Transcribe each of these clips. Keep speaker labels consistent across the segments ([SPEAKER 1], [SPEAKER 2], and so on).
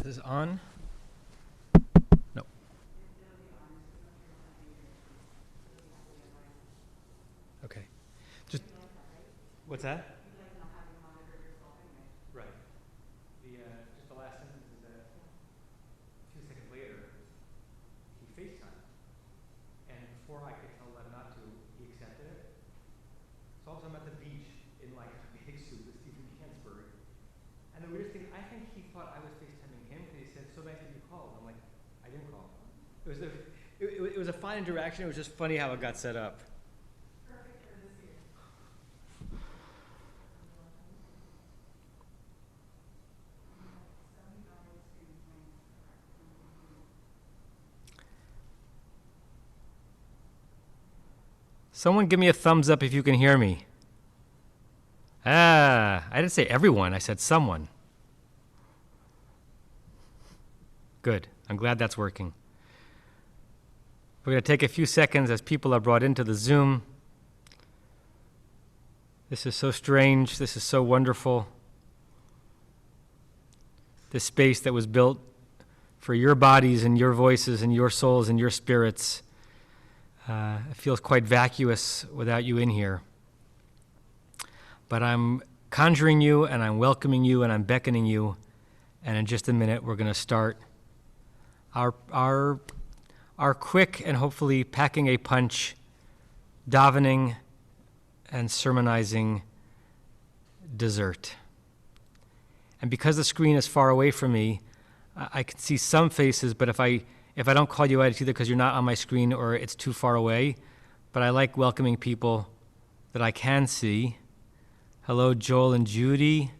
[SPEAKER 1] Is this on? No. Okay. Just what's that? Right. Just the last sentence is that 2 seconds later, he FaceTimed, and before I could tell him not to, he accepted it. So all of a sudden I'm at the beach in like a big suit with Stephen Gansberg, and the weirdest thing, I think he thought I was FaceTiming him because he said, "So nice that you called." I'm like, I didn't call. It was a fine interaction. It was just funny how it got set up. Someone give me a thumbs up if you can hear me. I didn't say everyone. I said someone. Good. I'm glad that's working. We're going to take a few seconds as people are brought into the Zoom. This is so strange. This is so wonderful. This space that was built for your bodies and your voices and your souls and your spirits. It feels quite vacuous without you in here. But I'm conjuring you, and I'm welcoming you, and I'm beckoning you. And in just a minute, we're going to start our quick and hopefully packing a punch, davening and sermonizing dessert. And because the screen is far away from me, I can see some faces, but if I don't call you out, it's either because you're not on my screen or it's too far away. But I like welcoming people that I can see. Hello, Joel and Judy.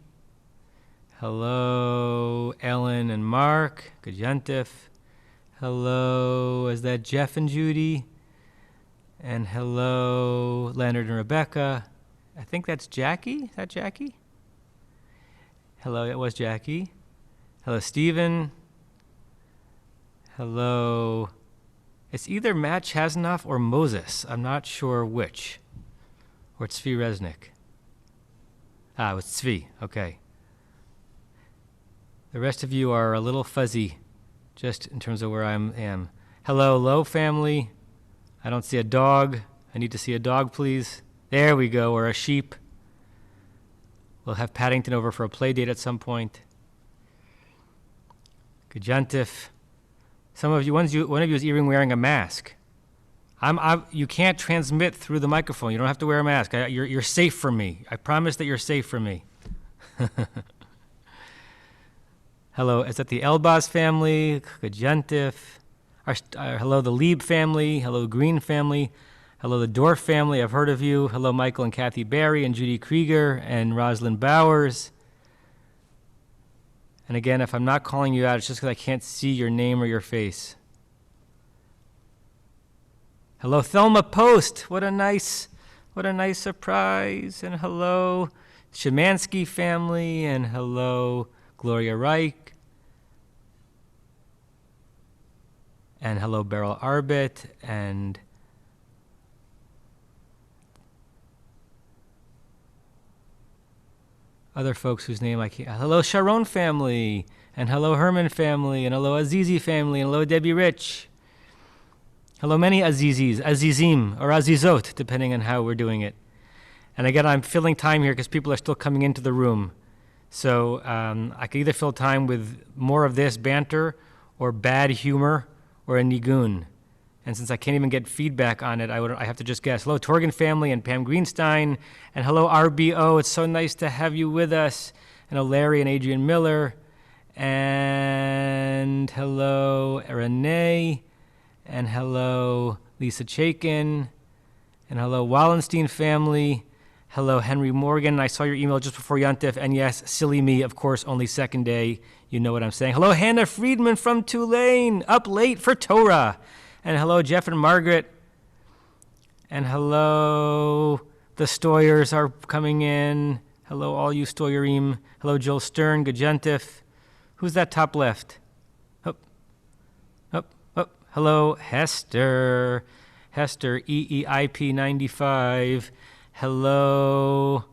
[SPEAKER 1] Hello, Ellen and Mark. Good yantif. Hello, is that Jeff and Judy? And hello, Leonard and Rebecca. I think that's Jackie. Is that Jackie? Hello, it was Jackie. Hello, Stephen. Hello. It's either Matt Chasnoff or Moses. I'm not sure which. Or Tzvi Resnick. It was Tzvi. Okay. The rest of you are a little fuzzy, just in terms of where I am. Hello, Low family. I don't see a dog. I need to see a dog, please. There we go, or a sheep. We'll have Paddington over for a play date at some point. Gajantif. Some of you, one of you is even wearing a mask. You can't transmit through the microphone. You don't have to wear a mask. You're safe from me. I promise that you're safe from me. Hello, is that the Elbaz family? Gajantif. Hello, the Lieb family. Hello, Green family. Hello, the Dorff family. I've heard of you. Hello, Michael and Kathy Barry and Judy Krieger and Rosalind Bowers. And again, if I'm not calling you out, it's just because I can't see your name or your face. Hello, Thelma Post. What a nice surprise. And hello, Shemansky family. And hello, Gloria Reich. And hello, Beryl Arbit. And other folks whose name I can't. Hello, Sharon family, and hello, Herman family, and hello, Azizi family, and hello, Debbie Rich. Hello, many Azizis, Azizim, or Azizot, depending on how we're doing it. And again, I'm filling time here because people are still coming into the room. So I could either fill time with more of this banter, or bad humor, or a nigun. And since I can't even get feedback on it, I have to just guess. Hello, Torgan family and Pam Greenstein. And hello, RBO. It's so nice to have you with us. And hello, Larry and Adrian Miller. And hello, Renee. And hello, Lisa Chaikin. And hello, Wallenstein family. Hello, Henry Morgan. I saw your email just before Yontif. And yes, silly me, of course, only second day. You know what I'm saying. Hello, Hannah Friedman from Tulane. Up late for Torah. And hello, Jeff and Margaret. And hello, the Stoyers are coming in. Hello, all you Stoyerim. Hello, Joel Stern, Gajentif. Who's that top left? Up. Hello, Hester. Hester, EEIP 95. Hello,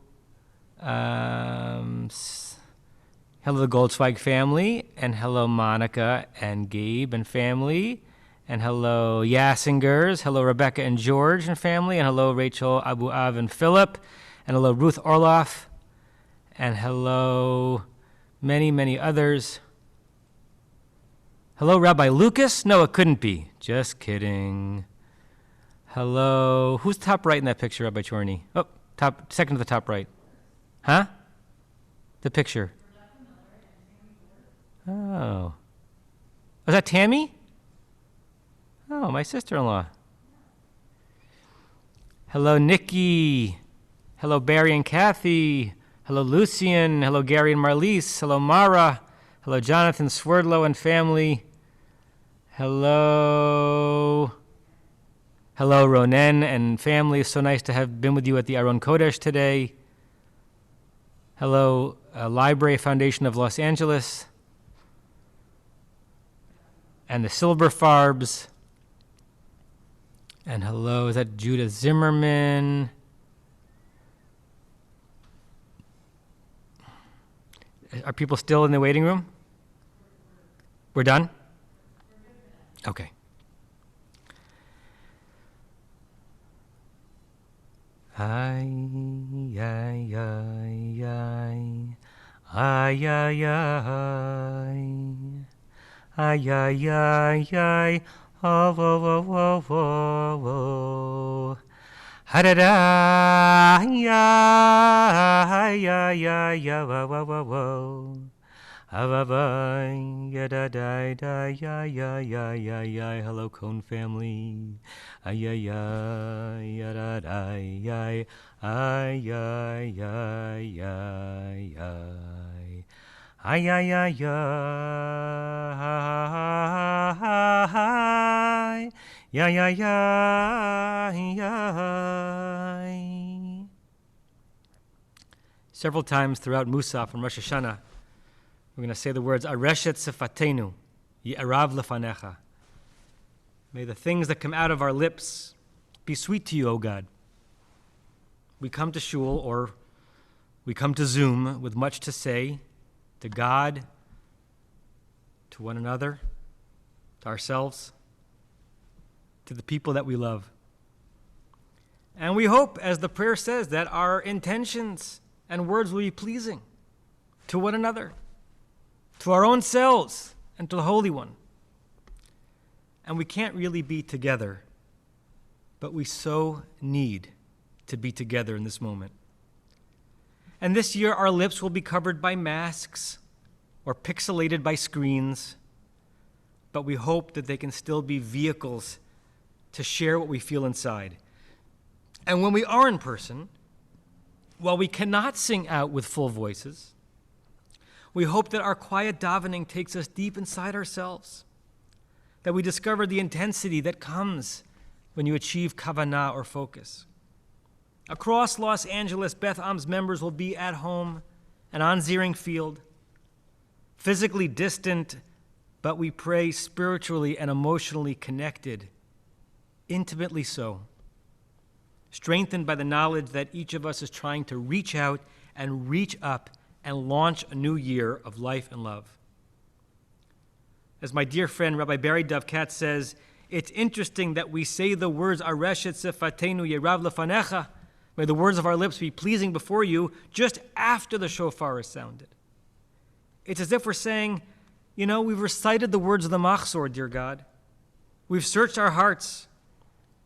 [SPEAKER 1] Hello, the Goldsweig family, and hello, Monica and Gabe and family, and hello, Yassingers, hello, Rebecca and George and family, and hello, Rachel, Abu Av and Philip, and hello, Ruth Orloff, and hello, many, many others. Hello, Rabbi Lucas? No, it couldn't be. Just kidding. Hello. Who's top right in that picture, Rabbi Chorny? Oh, second to the top right. Huh? The picture. Oh. Was that Tammy? Oh, my sister-in-law. Hello, Nikki. Hello, Barry and Kathy. Hello, Lucian. Hello, Gary and Marlise. Hello, Mara. Hello, Jonathan Swerdlow and family. Hello. Hello, Ronen and family. So nice to have been with you at the Aron Kodesh today. Hello, Library Foundation of Los Angeles. And the Silver Farbs. And hello, is that Judah Zimmerman? Are people still in the waiting room? We're done? Okay. Ay, ay, ay, ay, ay, ay, ay. Ay, ay, ay, ay, oh, oh, oh, oh, oh, oh. Ha-da-da, ay, ay, ay, ay, wow, wow, wow, wow. Ha-va-vai, ya-da-da-da, ya, ya, ya, ya, ya. Hello, Cone family. Ay, ay, ay, ya-da-da, ay, ay, ay, ay, ay, ay. Ay, ay, ay, ay, ya, ya, ya. Several times throughout Musaf and Rosh Hashanah, we're going to say the words, Areshet Sifatenu, Erev lefanecha. May the things that come out of our lips be sweet to you, O God. We come to Shul, or we come to Zoom with much to say, to God, to one another, to ourselves, to the people that we love. And we hope, as the prayer says, that our intentions and words will be pleasing to one another, to our own selves, and to the Holy One. And we can't really be together, but we so need to be together in this moment. And this year, our lips will be covered by masks or pixelated by screens, but we hope that they can still be vehicles to share what we feel inside. And when we are in person, while we cannot sing out with full voices, we hope that our quiet davening takes us deep inside ourselves, that we discover the intensity that comes when you achieve kavanah or focus. Across Los Angeles, Beth Am's members will be at home and on Ziering Field, physically distant, but we pray spiritually and emotionally connected, intimately so, strengthened by the knowledge that each of us is trying to reach out and reach up and launch a new year of life and love. As my dear friend Rabbi Barry Dovkat says, it's interesting that we say the words Areshet Sifatenu Erev lefanecha, may the words of our lips be pleasing before you, just after the shofar is sounded. It's as if we're saying, you know, we've recited the words of the Machzor, dear God. We've searched our hearts.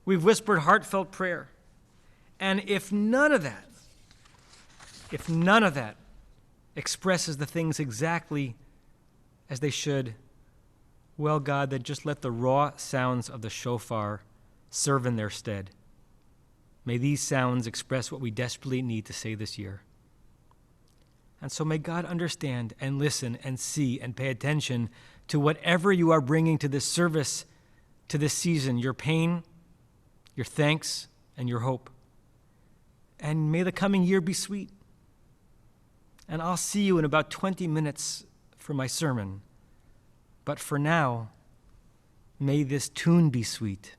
[SPEAKER 1] We've whispered heartfelt prayer. And if none of that expresses the things exactly as they should, well, God, then just let the raw sounds of the shofar serve in their stead. May these sounds express what we desperately need to say this year. And so may God understand and listen and see and pay attention to whatever you are bringing to this service, to this season, your pain, your thanks, and your hope. And may the coming year be sweet. And I'll see you in about 20 minutes for my sermon. But for now, may this tune be sweet.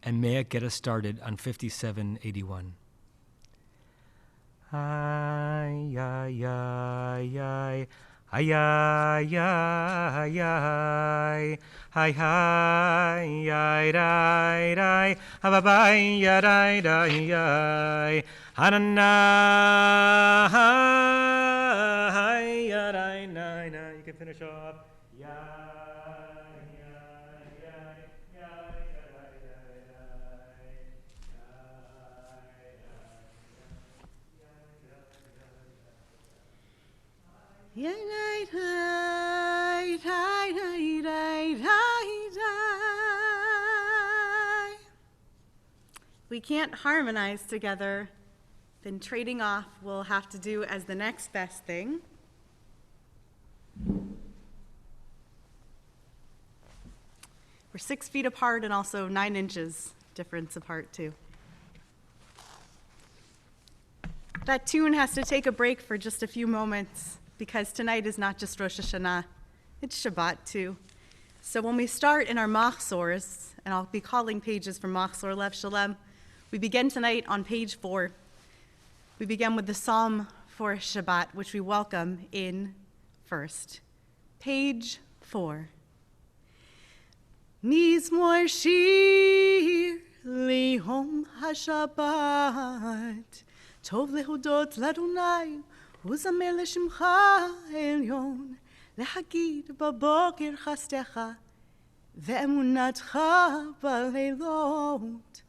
[SPEAKER 1] And may it get us started on 5781. Ay, ay, ay, ay, Ay, ay, ay, ay. Hi, hi, ay, ay, ay. Hababay, ay, ay, ay. Hanana, ay, ay, ay. You can finish off.
[SPEAKER 2] We can't harmonize together, then trading off we'll have to do as the next best thing. We're 6 feet apart and also 9 inches difference apart too. That tune has to take a break for just a few moments because tonight is not just Rosh Hashanah, it's Shabbat too. So when we start in our machzors, and I'll be calling pages from Machzor Lev Shalem, we begin tonight on page 4. We begin with the Psalm for Shabbat, which we welcome in first. Page 4. Mizmor shir lihom HaShabbat, Tov lehudot l'Adonai, uzamer l'shimcha elyon, lehagid b'boker chastecha, ve'emunatcha b'leilot.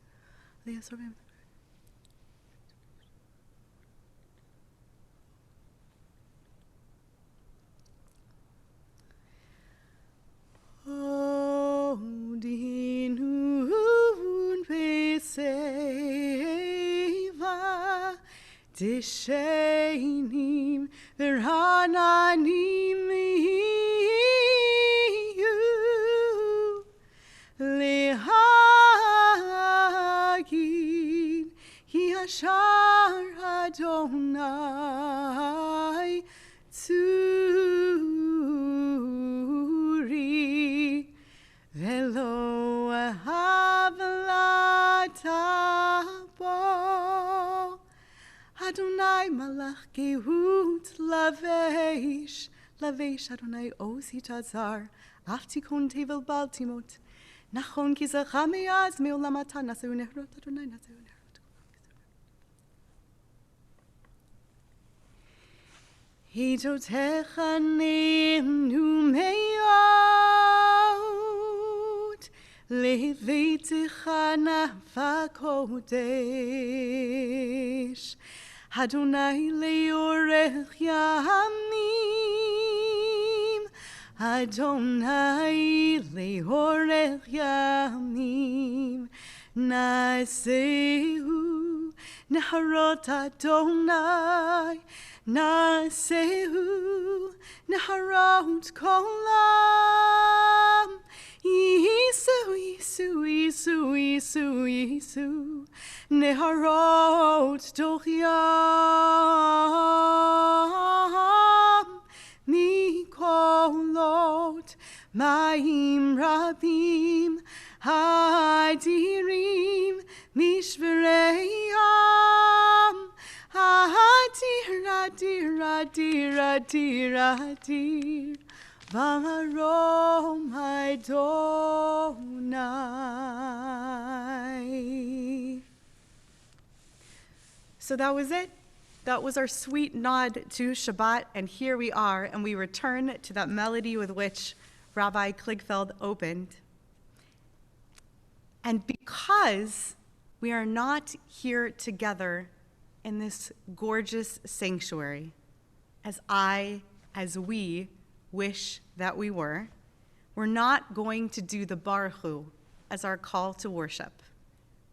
[SPEAKER 2] Odinun peseva Dishainim Verhananim liyu Lehagin Ki Hashar Adonai Tzuri Velo Havlatabo Adonai Malach Gehut Lavesh Lavesh Adonai Osi Tazar Aftikon Tevel Baltimot Nachon Kizachamiaz Meolamata Naseu Nehrot Adonai Naseu Nehrot. Hitotecha Nenu Meot Leveitecha Nafakodesh Adonai Leorech Yamim Adonai Leorech Yamim Nasehu Naharot Adonai Nasehu Naharot Kolam Yisu Yisu Yisu Yisu Yisu Neharot Dochiyam Mikolot Maim Rabim Hadirim Mishvereyam Hadir Adir Adir Adir Adir Vamarom Adonai. So that was it. That was our sweet nod to Shabbat, and here we are, and we return to that melody with which Rabbi Kligfeld opened. And because we are not here together in this gorgeous sanctuary, as we wish that we were, we're not going to do the Baruch Hu as our call to worship.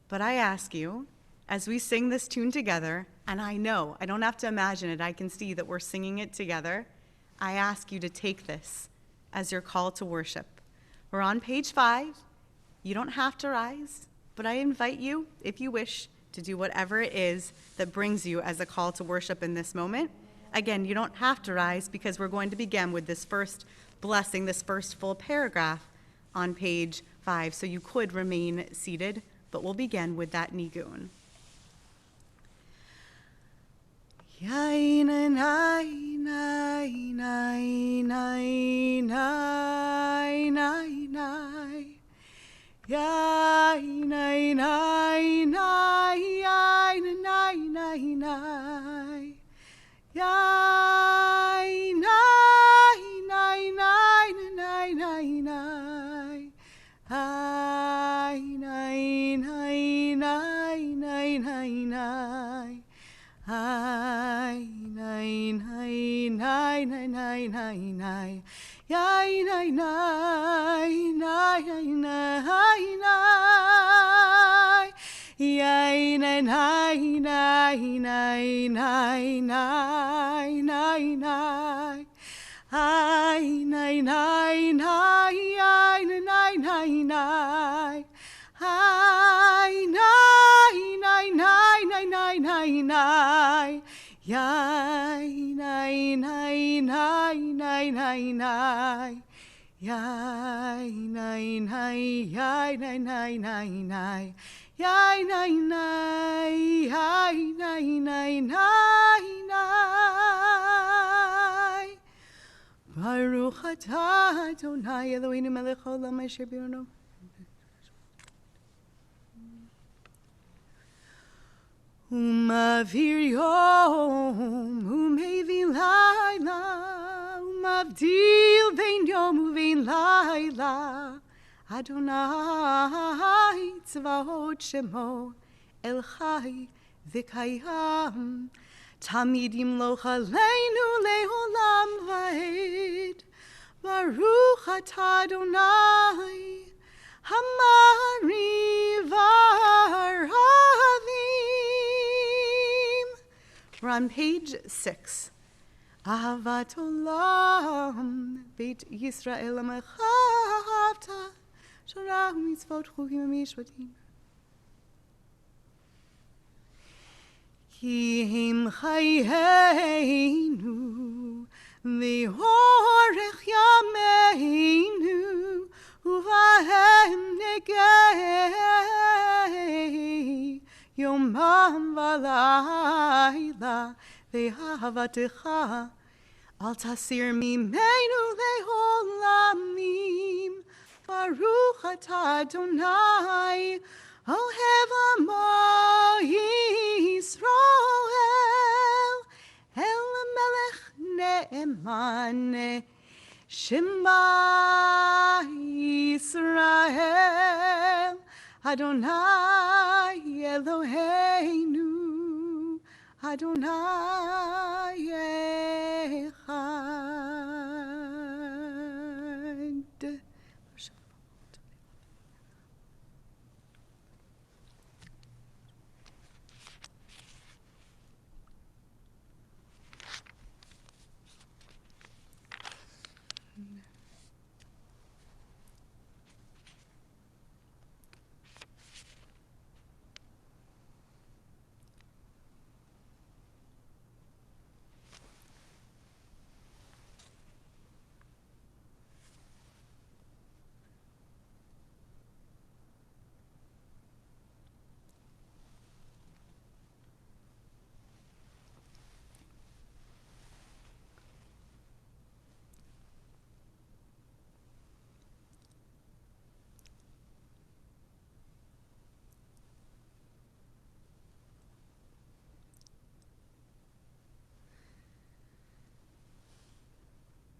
[SPEAKER 2] But I ask you, as we sing this tune together, and I know, I don't have to imagine it, I can see that we're singing it together, I ask you to take this as your call to worship. We're on page 5. You don't have to rise, but I invite you, if you wish, to do whatever it is that brings you as a call to worship in this moment. Again, you don't have to rise because we're going to begin with this first blessing, this first full paragraph on page 5. So you could remain seated, but we'll begin with that nigun. Yain, Yai, nai, nai, nai, nai, nai, nai. Ai, nai, nai, nai, nai, nai, nai. Ai, nai, nai, nai, nai, nai, nai, nai. Yai, nai, nai, nai, nai, nai, nai. Yai, nai, nai, nai, nai, nai, nai, nai, nai. Ai, nai, nai, nai, ai, nai, nai, nai. Ai, nai, nai, nai, nai, nai, nai, nai. Yai, nai, nai, nai, nai, nai, nai. Yai, nai, nai, yai, nai, nai, nai, nai. Yai, nai, nai, yai, nai, nai, nai, nai. Baruch atah Adonai Eloheinu melech haolam asher b'orno. Umavir yom umevin laila umavdil vein yom uvein laila Adonai tzvaot shemo el chai v'kayam tamid yimloch aleinu leolam va'ed Baruch atah Adonai Hamarivaravim. We're on page 6. Ahavat olam Beit Yisrael amechavta Shorah mitzvot chukim mishpatim Ki hem chayeinu V'orech yameinu Uvahem negei Yomam v'layla Ve'ahavatecha Al tasir mimeinu le'olamim Baruch atah Adonai Ohev amo Yisrael El melech ne'eman Shema Yisrael Adonai Eloheinu Adonai Echad.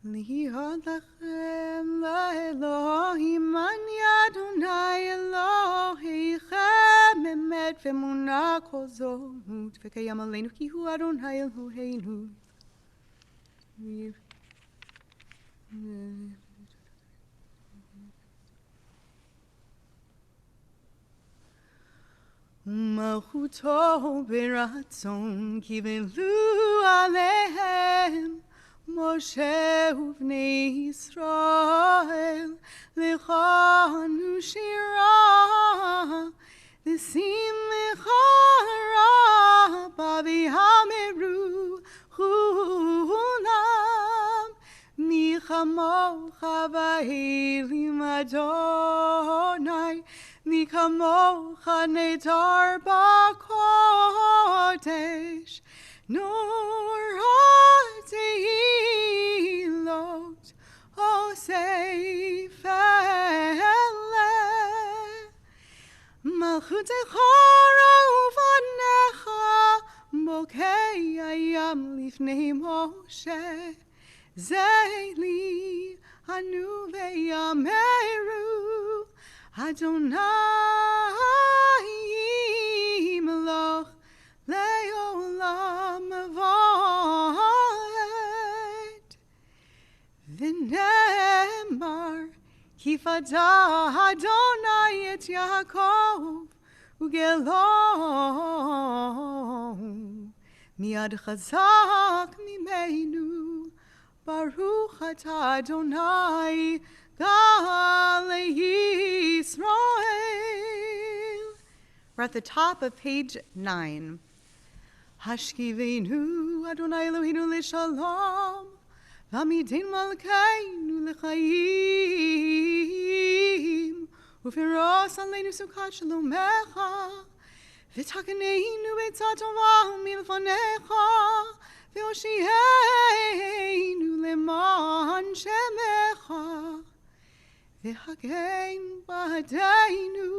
[SPEAKER 2] Lihod lachem laElohim ani Adonai Elohechem emet ve'emunah kol zot v'kayam aleinu ki hu Adonai Eloheinu. Umalchuto beratzon kivelu alehem Moshe uvnei Yisrael lechanu shira v'simcha rabba v'hameru chulam mi chamocha v'elim Adonai mi chamocha nedar b'kodesh Nur ha'tehilot osefele Malchutecha rauvanecha bokei hayam lifnei Moshe, Zeli anu ve'yameru, Adonai Melech le'olam va'ed. V'nemar ki fada Adonai et Yaakov ugelo miad chazak mimenu. Baruch atah Adonai Galei Yisrael. We're at the top of page 9. Hashkivenu Adonai Eloheinu l'shalom, v'amidin malkeinu l'chaim, u'firos aleinu sukat shalomecha, v'takeneinu b'etzat tova milfanecha, v'oshienu leman shemecha, v'hagen b'adeinu,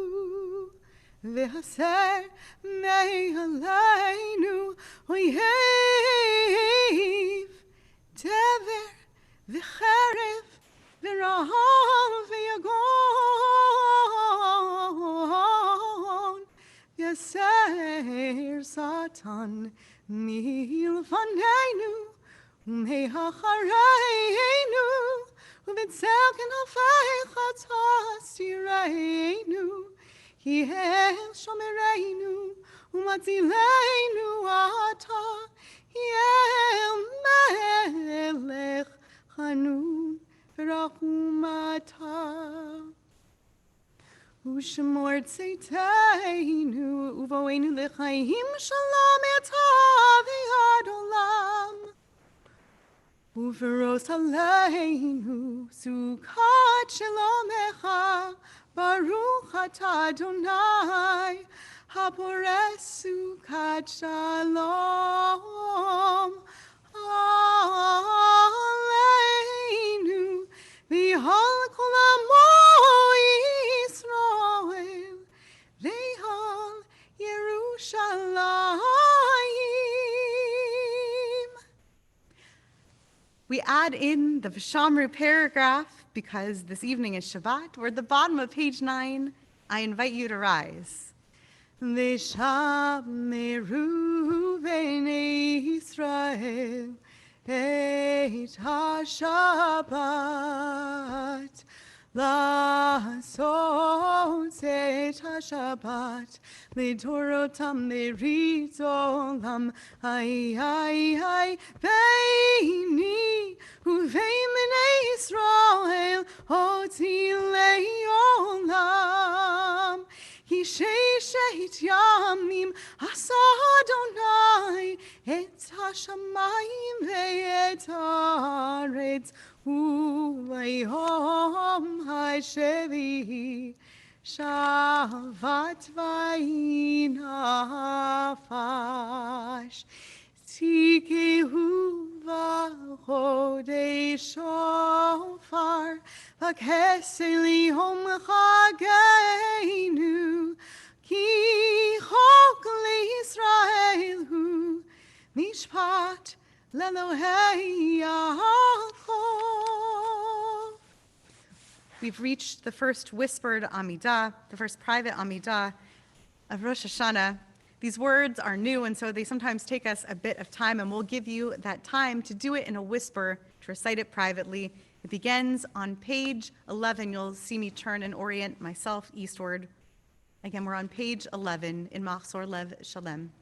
[SPEAKER 2] v'haser me'aleinu, oyev, dever, v'cherev, v'raham, v'yagon, v'yaser Satan, milfaneinu, u'me'achareinu, u'b'tzel kenafei chatzos tireinu, Yeh shomereinu, u'matzileinu ata, Yeh melech chanun v'rachum ata. U'shemor tzeiteinu, u'voeinu l'chaim shalom ata v'yad olam. U'veros aleinu, sukat shalomecha, Baruch atah Adonai, hapores sukat shalom aleinu, v'hol kol amo Yisrael, v'hol Yerushalayim. We add in the V'shamru paragraph because this evening is Shabbat. We're at the bottom of page 9. I invite you to rise. V'shameru b'nei Yisrael et HaShabbat, לעשות את השבת לדורותם ברית עולם. היי היי היי ביני ובין בני ישראל אותי לעולם. כי ששת ימים עשה אדוני את השמיים ואת הארץ, וביום השביעי שבת ויהי נפש. תקעו בחודש שופר, בכסל יום חגנו, כי חוק לישראל הוא משפט לאלוהי Yaakov. We've reached the first whispered amidah, the first private amidah of Rosh Hashanah. These words are new, and so they sometimes take us a bit of time, and we'll give you that time to do it in a whisper, to recite it privately. It begins on page 11. You'll see me turn and orient myself eastward. Again, we're on page 11 in Machzor Lev Shalem.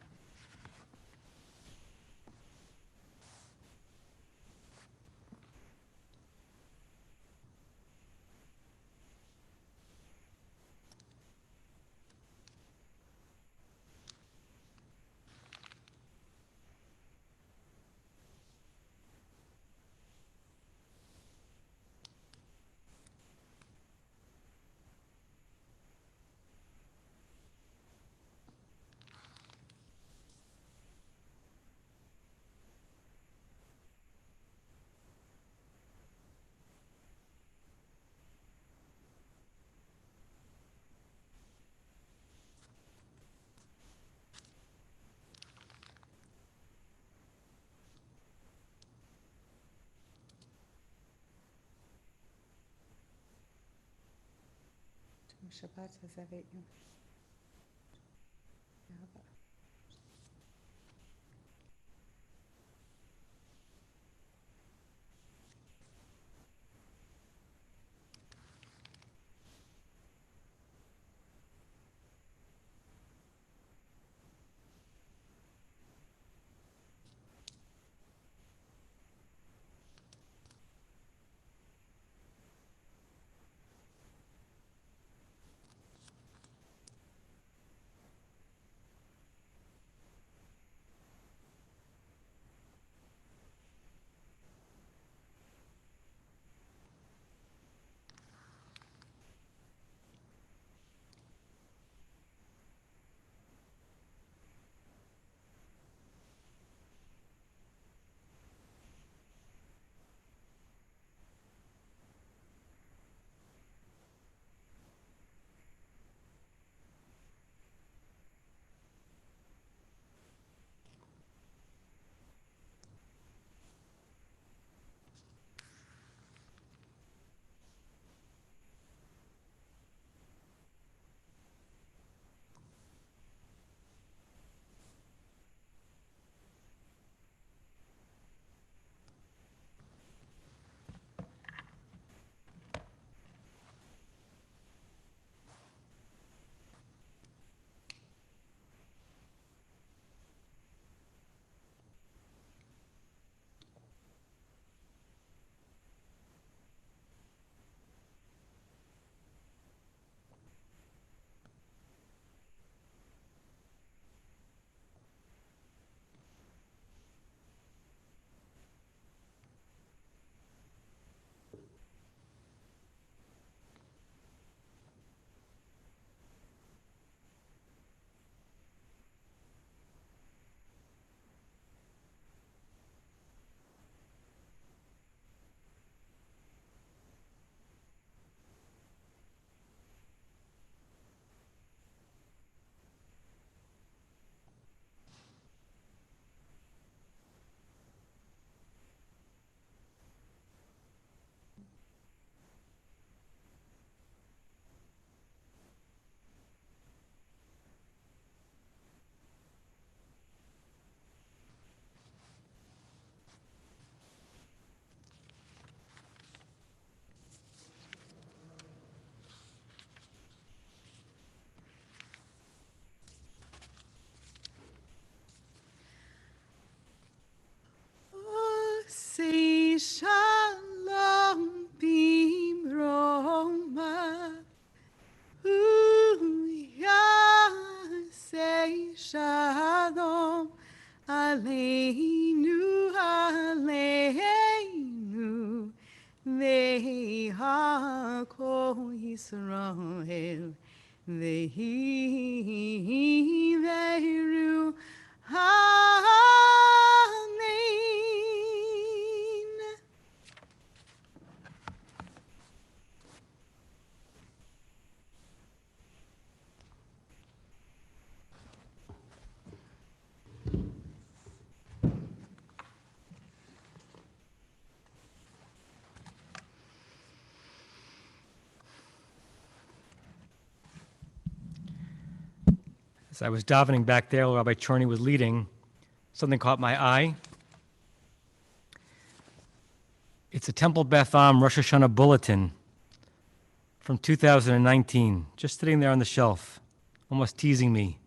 [SPEAKER 2] Shabbat hazaveinu. Say shalom bimroma. Say shalom aleinu aleinu ve'hakol Yisrael ve'hiveru amen.
[SPEAKER 1] As I was davening back there while Rabbi Chorny was leading, something caught my eye. It's a Temple Beth Am Rosh Hashanah bulletin from 2019, just sitting there on the shelf, almost teasing me,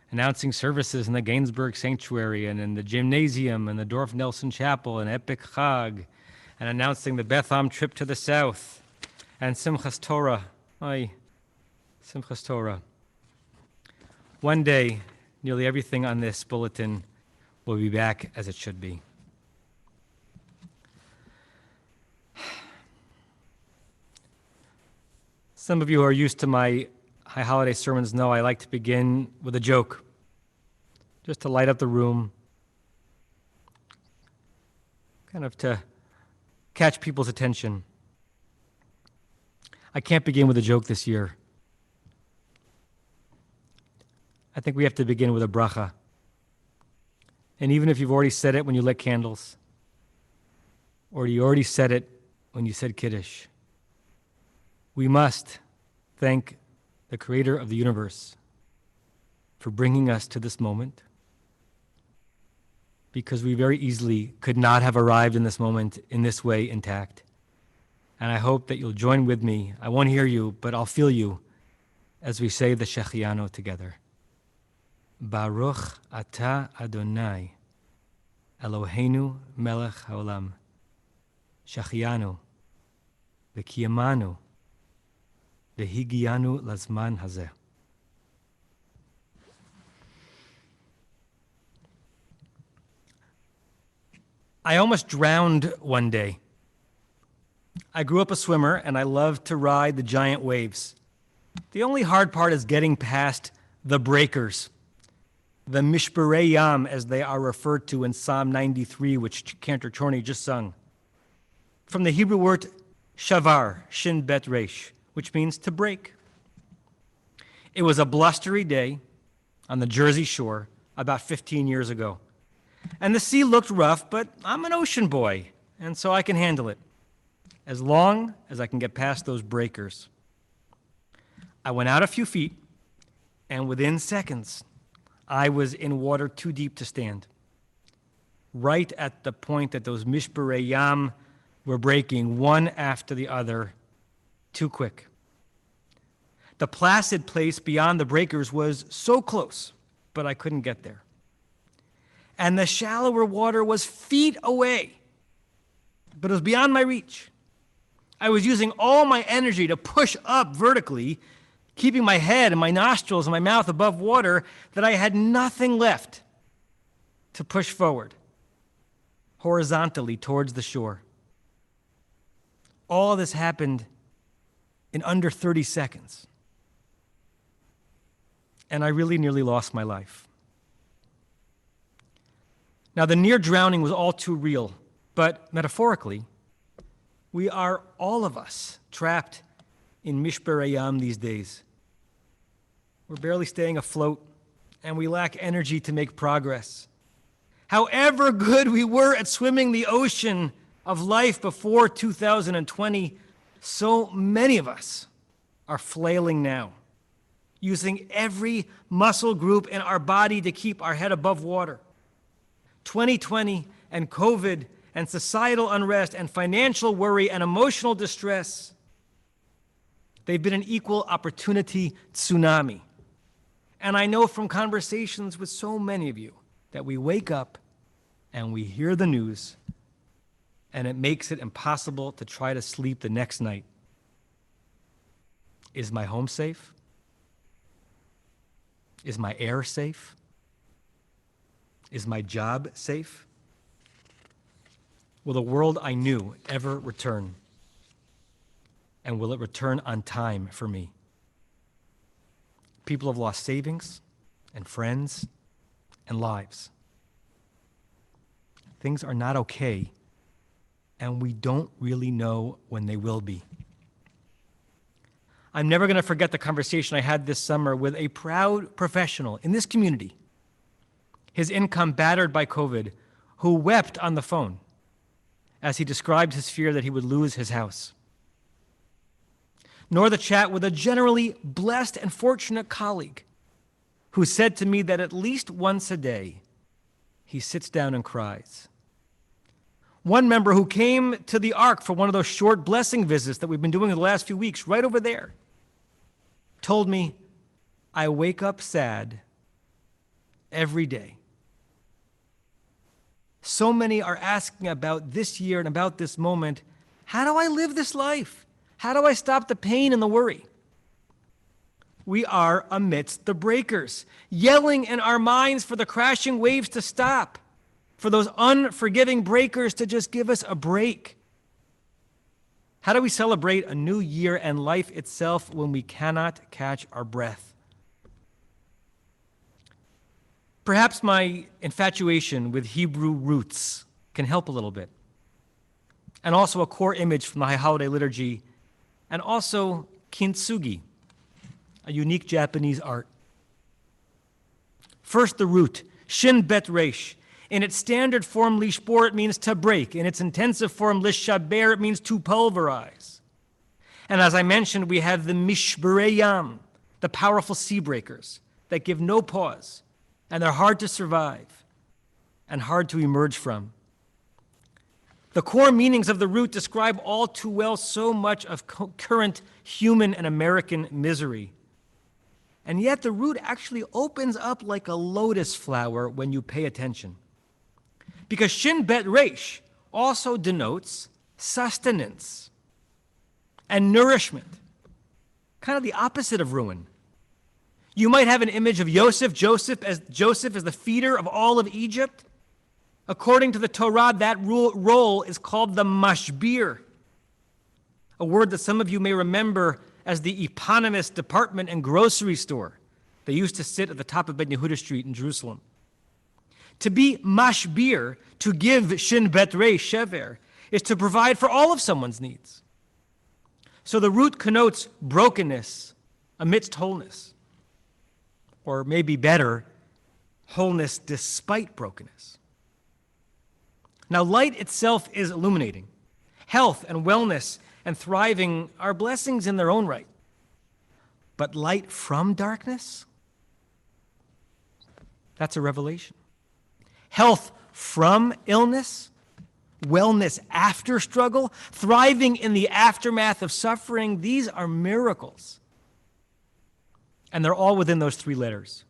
[SPEAKER 1] announcing services in the Gainsbourg Sanctuary and in the Gymnasium and the Dorf Nelson Chapel and Epic Chag, and announcing the Beth Am trip to the south and Simchas Torah. Simchas Torah. One day, nearly everything on this bulletin will be back as it should be. Some of you who are used to my high holiday sermons know I like to begin with a joke, just to light up the room, kind of to catch people's attention. I can't begin with a joke this year. I think we have to begin with a bracha. And even if you've already said it when you lit candles, or you already said it when you said Kiddush, we must thank the creator of the universe, for bringing us to this moment, because we very easily could not have arrived in this moment in this way intact. And I hope that you'll join with me. I won't hear you, but I'll feel you as we say the Shechianu together. Baruch Ata Adonai, Eloheinu Melech Haolam, Shechianu, V'kiyamanu, V'higianu Lazman Hazeh. I almost drowned one day. I grew up a swimmer, and I loved to ride the giant waves. The only hard part is getting past the breakers, the mishberei yam, as they are referred to in Psalm 93, which Cantor Chorny just sung. From the Hebrew word shavar, shin bet resh, which means to break. It was a blustery day on the Jersey Shore about 15 years ago. And the sea looked rough, but I'm an ocean boy, and so I can handle it, as long as I can get past those breakers. I went out a few feet, and within seconds, I was in water too deep to stand. Right at the point that those mishberei yam were breaking, one after the other, too quick. The placid place beyond the breakers was so close, but I couldn't get there. And the shallower water was feet away, but it was beyond my reach. I was using all my energy to push up vertically, keeping my head and my nostrils and my mouth above water, that I had nothing left to push forward, horizontally towards the shore. All this happened in under 30 seconds. And I really nearly lost my life. Now, the near drowning was all too real, but metaphorically, we are, all of us, trapped in mishberei yam these days. We're barely staying afloat, and we lack energy to make progress. However good we were at swimming the ocean of life before 2020, so many of us are flailing now, using every muscle group in our body to keep our head above water. 2020 and COVID and societal unrest and financial worry and emotional distress, they've been an equal opportunity tsunami. And I know from conversations with so many of you that we wake up and we hear the news, and it makes it impossible to try to sleep the next night. Is my home safe? Is my air safe? Is my job safe? Will the world I knew ever return? And will it return on time for me? People have lost savings and friends and lives. Things are not okay, and we don't really know when they will be. I'm never going to forget the conversation I had this summer with a proud professional in this community, his income battered by COVID, who wept on the phone as he described his fear that he would lose his house. Nor the chat with a generally blessed and fortunate colleague who said to me that at least once a day, he sits down and cries. One member who came to the Ark for one of those short blessing visits that we've been doing the last few weeks, right over there, told me, I wake up sad every day. So many are asking about this year and about this moment. How do I live this life? How do I stop the pain and the worry? We are amidst the breakers, yelling in our minds for the crashing waves to stop, for those unforgiving breakers to just give us a break. How do we celebrate a new year and life itself when we cannot catch our breath? Perhaps my infatuation with Hebrew roots can help a little bit, and also a core image from the High Holiday Liturgy, and also kintsugi, a unique Japanese art. First, the root, shin bet resh. In its standard form, lishbor, it means to break. In its intensive form, lishaber, it means to pulverize. And as I mentioned, we have the mishberei yam, the powerful sea breakers that give no pause, and they're hard to survive and hard to emerge from. The core meanings of the root describe all too well so much of current human and American misery. And yet the root actually opens up like a lotus flower when you pay attention. Because Shin Bet Resh also denotes sustenance and nourishment, kind of the opposite of ruin. You might have an image of Joseph as the feeder of all of Egypt. According to the Torah, that role is called the mashbir, a word that some of you may remember as the eponymous department and grocery store. They used to sit at the top of Ben Yehuda Street in Jerusalem. To be mashbir, to give shin bet resh shever, is to provide for all of someone's needs. So the root connotes brokenness amidst wholeness, or maybe better, wholeness despite brokenness. Now, light itself is illuminating. Health and wellness and thriving are blessings in their own right. But light from darkness? That's a revelation. Health from illness? Wellness after struggle? Thriving in the aftermath of suffering? These are miracles. And they're all within those three letters.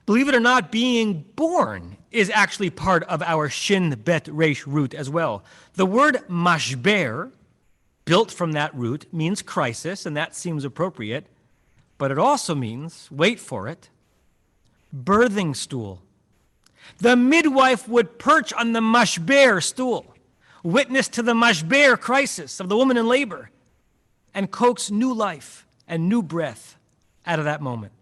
[SPEAKER 1] Believe it or not, being born is actually part of our Shin Bet Resh root as well. The word mashber, built from that root, means crisis, and that seems appropriate. But it also means, wait for it, birthing stool. The midwife would perch on the mashber stool, witness to the mashber crisis of the woman in labor, and coax new life and new breath out of that moment.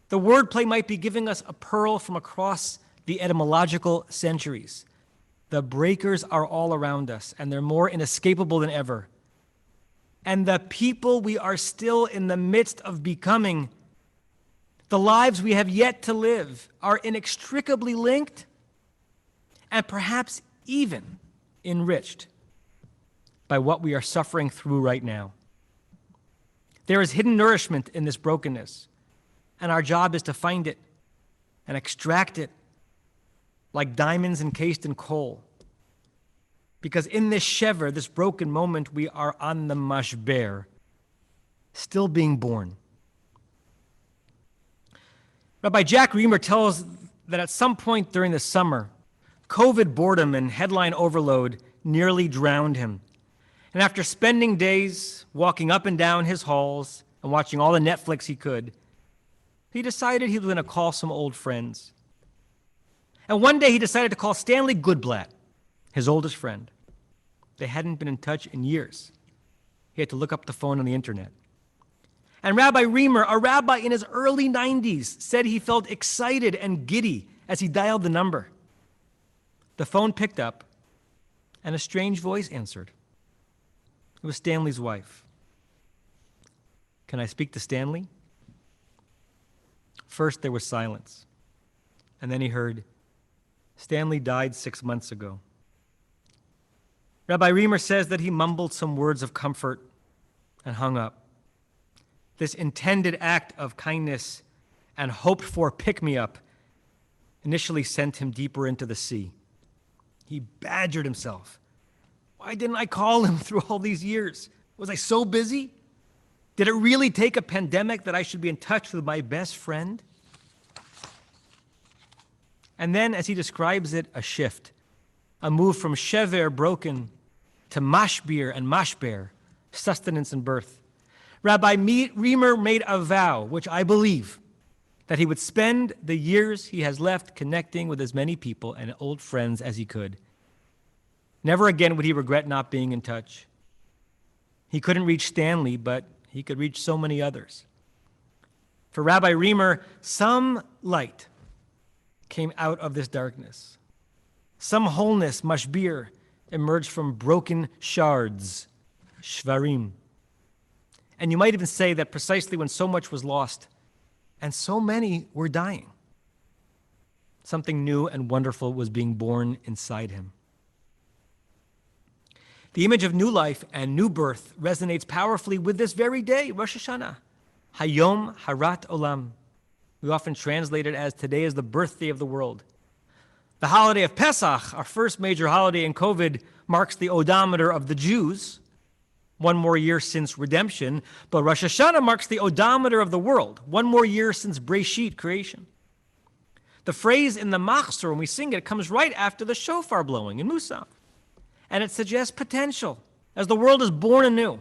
[SPEAKER 1] The wordplay might be giving us a pearl from across the etymological centuries. The breakers are all around us, and they're more inescapable than ever. And the people we are still in the midst of becoming, the lives we have yet to live, are inextricably linked and perhaps even enriched by what we are suffering through right now. There is hidden nourishment in this brokenness. And our job is to find it and extract it like diamonds encased in coal. Because in this shever, this broken moment, we are on the mashber, still being born. Rabbi Jack Reamer tells that at some point during the summer, COVID boredom and headline overload nearly drowned him. And after spending days walking up and down his halls and watching all the Netflix he could, he decided he was going to call some old friends. And one day he decided to call Stanley Goodblatt, his oldest friend. They hadn't been in touch in years. He had to look up the phone on the internet. And Rabbi Reamer, a rabbi in his early 90s, said he felt excited and giddy as he dialed the number. The phone picked up, and a strange voice answered. It was Stanley's wife. "Can I speak to Stanley?" First, there was silence. And then he heard, "Stanley died 6 months ago." Rabbi Reamer says that he mumbled some words of comfort and hung up. This intended act of kindness and hoped-for pick-me-up initially sent him deeper into the sea. He badgered himself. Why didn't I call him through all these years? Was I so busy? Did it really take a pandemic that I should be in touch with my best friend? And then, as he describes it, a shift, a move from shever, broken, to mashbir and mashber, sustenance and birth. Rabbi Reamer made a vow, which I believe, that he would spend the years he has left connecting with as many people and old friends as he could. Never again would he regret not being in touch. He couldn't reach Stanley, but he could reach so many others. For Rabbi Reamer, some light came out of this darkness. Some wholeness, mashbir, emerged from broken shards, shvarim. And you might even say that precisely when so much was lost and so many were dying, something new and wonderful was being born inside him. The image of new life and new birth resonates powerfully with this very day, Rosh Hashanah, Hayom Harat Olam. We often translate it as today is the birthday of the world. The holiday of Pesach, our first major holiday in COVID, marks the odometer of the Jews, one more year since redemption, but Rosh Hashanah marks the odometer of the world, one more year since Breshit, creation. The phrase in the Machzor, when we sing it, comes right after the shofar blowing in Musaf, and it suggests potential as the world is born anew.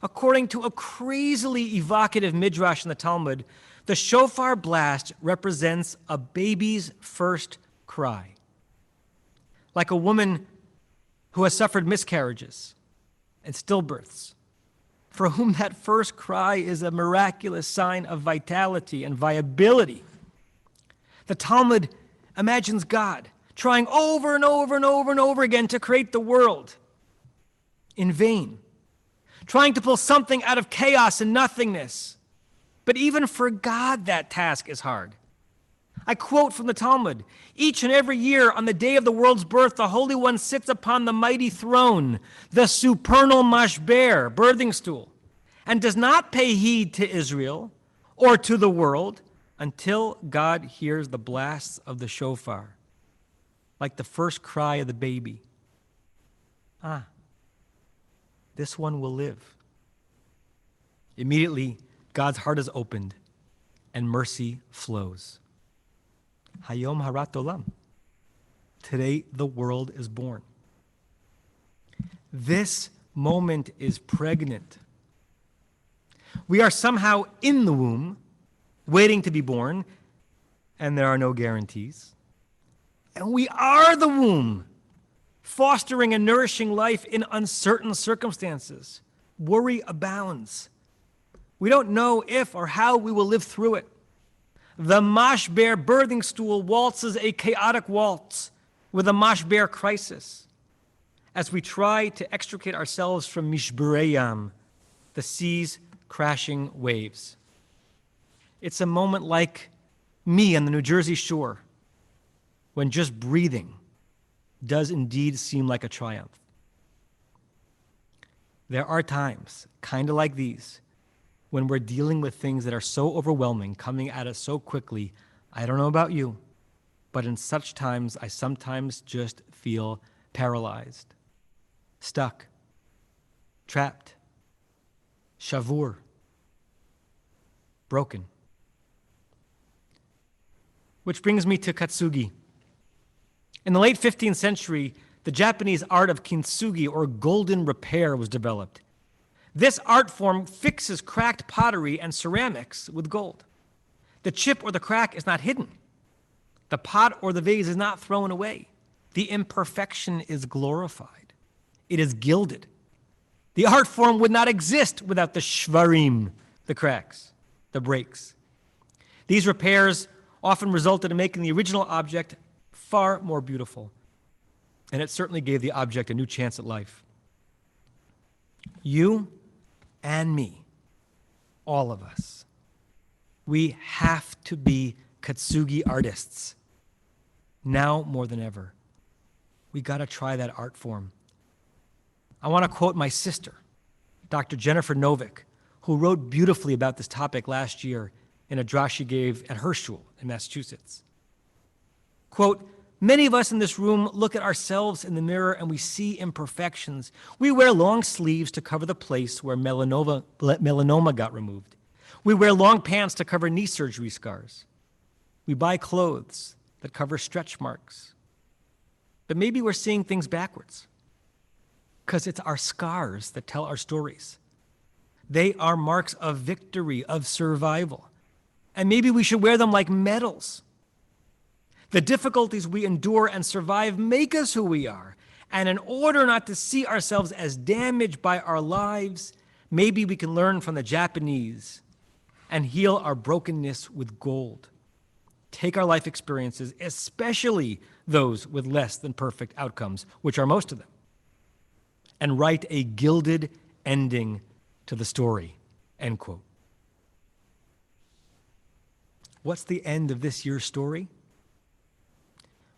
[SPEAKER 1] According to a crazily evocative midrash in the Talmud, the shofar blast represents a baby's first cry, like a woman who has suffered miscarriages and stillbirths, for whom that first cry is a miraculous sign of vitality and viability. The Talmud imagines God trying over and over and over and over again to create the world in vain, trying to pull something out of chaos and nothingness. But even for God, that task is hard. I quote from the Talmud, "Each and every year on the day of the world's birth, the Holy One sits upon the mighty throne, the supernal mashber, birthing stool, and does not pay heed to Israel or to the world until God hears the blasts of the shofar, like the first cry of the baby. This one will live." Immediately, God's heart is opened and mercy flows. Hayom Harat Olam. Today, the world is born. This moment is pregnant. We are somehow in the womb, waiting to be born, and there are no guarantees. And we are the womb, fostering and nourishing life in uncertain circumstances. Worry abounds. We don't know if or how we will live through it. The mashber birthing stool waltzes a chaotic waltz with a mashber crisis as we try to extricate ourselves from mishberei, the sea's crashing waves. It's a moment like me on the New Jersey shore, when just breathing does indeed seem like a triumph. There are times, kind of like these, when we're dealing with things that are so overwhelming, coming at us so quickly. I don't know about you, but in such times, I sometimes just feel paralyzed, stuck, trapped, shavur, broken. Which brings me to katsugi. In the late 15th century, the Japanese art of kintsugi, or golden repair, was developed. This art form fixes cracked pottery and ceramics with gold. The chip or the crack is not hidden. The pot or the vase is not thrown away. The imperfection is glorified. It is gilded. The art form would not exist without the shvarim, the cracks, the breaks. These repairs often resulted in making the original object far more beautiful, and it certainly gave the object a new chance at life. You and me, all of us, we have to be katsugi artists. Now more than ever, we got to try that art form. I want to quote my sister, Dr. Jennifer Novick, who wrote beautifully about this topic last year in a drash she gave at her shul in Massachusetts. Quote, "Many of us in this room look at ourselves in the mirror and we see imperfections. We wear long sleeves to cover the place where melanoma got removed. We wear long pants to cover knee surgery scars. We buy clothes that cover stretch marks. But maybe we're seeing things backwards, because it's our scars that tell our stories. They are marks of victory, of survival. And maybe we should wear them like medals. The difficulties we endure and survive make us who we are. And in order not to see ourselves as damaged by our lives, maybe we can learn from the Japanese and heal our brokenness with gold. Take our life experiences, especially those with less than perfect outcomes, which are most of them, and write a gilded ending to the story," end quote. What's the end of this year's story?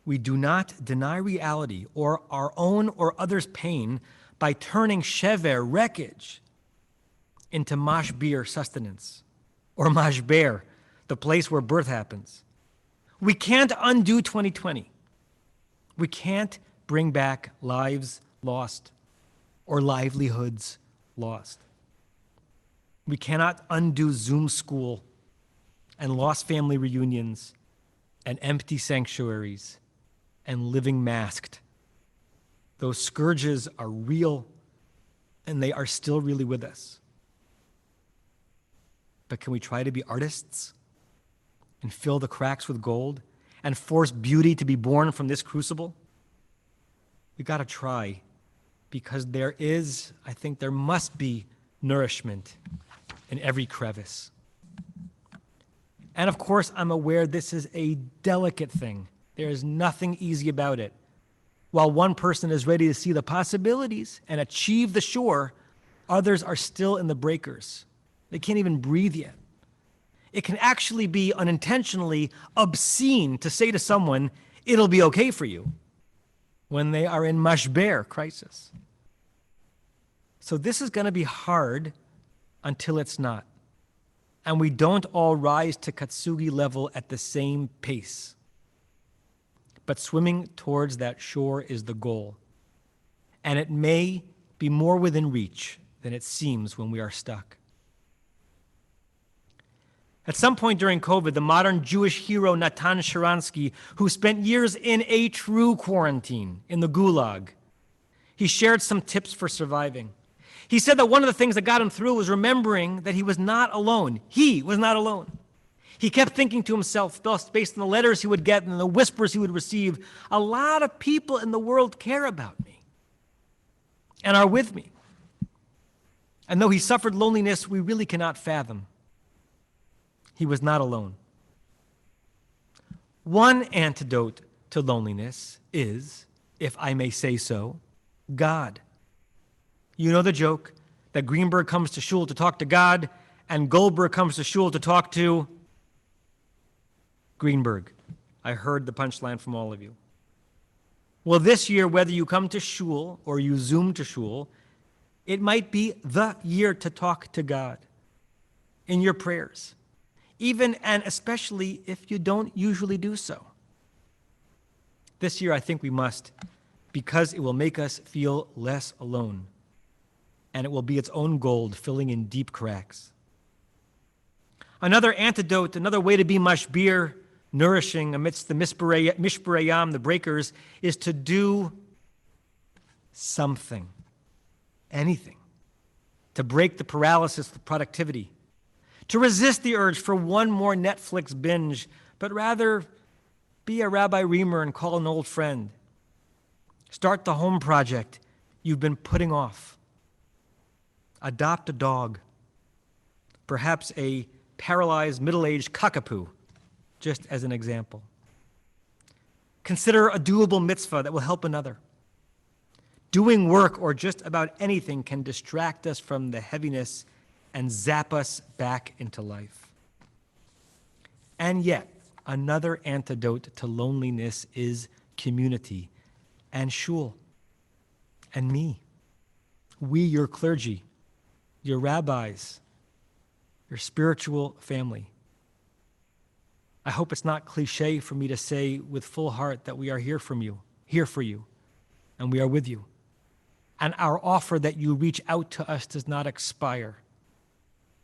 [SPEAKER 1] We do not deny reality or our own or others' pain by turning shever, wreckage, into mashbir, sustenance, or mashber, the place where birth happens. We can't undo 2020. We can't bring back lives lost or livelihoods lost. We cannot undo Zoom school and lost family reunions and empty sanctuaries and living masked. Those scourges are real, and they are still really with us. But can we try to be artists and fill the cracks with gold and force beauty to be born from this crucible? We got to try, because there must be nourishment in every crevice. And of course, I'm aware this is a delicate thing. There is nothing easy about it. While one person is ready to see the possibilities and achieve the shore, others are still in the breakers. They can't even breathe yet. It can actually be unintentionally obscene to say to someone, it'll be okay for you, when they are in mashber, crisis. So this is going to be hard until it's not. And we don't all rise to Katsugi level at the same pace. But swimming towards that shore is the goal. And it may be more within reach than it seems when we are stuck. At some point during COVID, the modern Jewish hero Natan Sharansky, who spent years in a true quarantine in the Gulag, he shared some tips for surviving. He said that one of the things that got him through was remembering that he was not alone. He was not alone. He kept thinking to himself, based on the letters he would get and the whispers he would receive, a lot of people in the world care about me and are with me. And though he suffered loneliness we really cannot fathom, he was not alone. One antidote to loneliness is, if I may say so, God. You know the joke that Greenberg comes to shul to talk to God and Goldberg comes to shul to talk to Greenberg. I heard the punchline from all of you. Well, this year, whether you come to shul or you Zoom to shul, it might be the year to talk to God in your prayers, even and especially if you don't usually do so. This year, I think we must, because it will make us feel less alone, and it will be its own gold filling in deep cracks. Another antidote, another way to be mashbir, nourishing amidst the mishbarayam, the breakers, is to do something, anything, to break the paralysis of productivity, to resist the urge for one more Netflix binge, but rather be a Rabbi Reamer and call an old friend. Start the home project you've been putting off. Adopt a dog, perhaps a paralyzed middle-aged cockapoo, just as an example. Consider a doable mitzvah that will help another. Doing work or just about anything can distract us from the heaviness and zap us back into life. And yet, another antidote to loneliness is community and shul and me. We, your clergy, your rabbis, your spiritual family. I hope it's not cliche for me to say with full heart that we are here for you, and we are with you. And our offer that you reach out to us does not expire.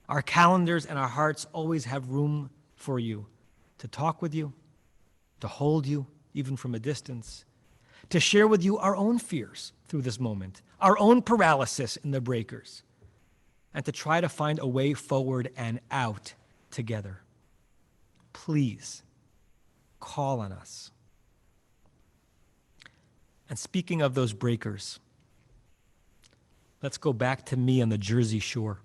[SPEAKER 1] Our calendars and our hearts always have room for you, to talk with you, to hold you, even from a distance, to share with you our own fears through this moment, our own paralysis in the breakers, and to try to find a way forward and out together. Please call on us. And speaking of those breakers, let's go back to me on the Jersey Shore.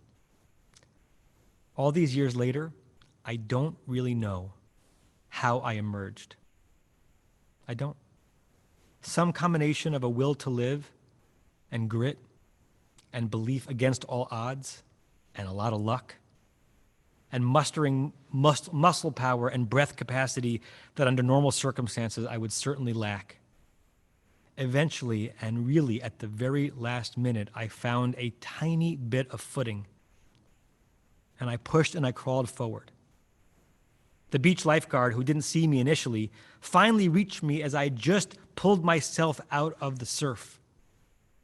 [SPEAKER 1] All these years later, I don't really know how I emerged. I don't. Some combination of a will to live and grit and belief against all odds and a lot of luck. and mustering muscle power and breath capacity that under normal circumstances I would certainly lack. Eventually, and really at the very last minute, I found a tiny bit of footing, and I pushed and I crawled forward. The beach lifeguard, who didn't see me initially, finally reached me as I just pulled myself out of the surf,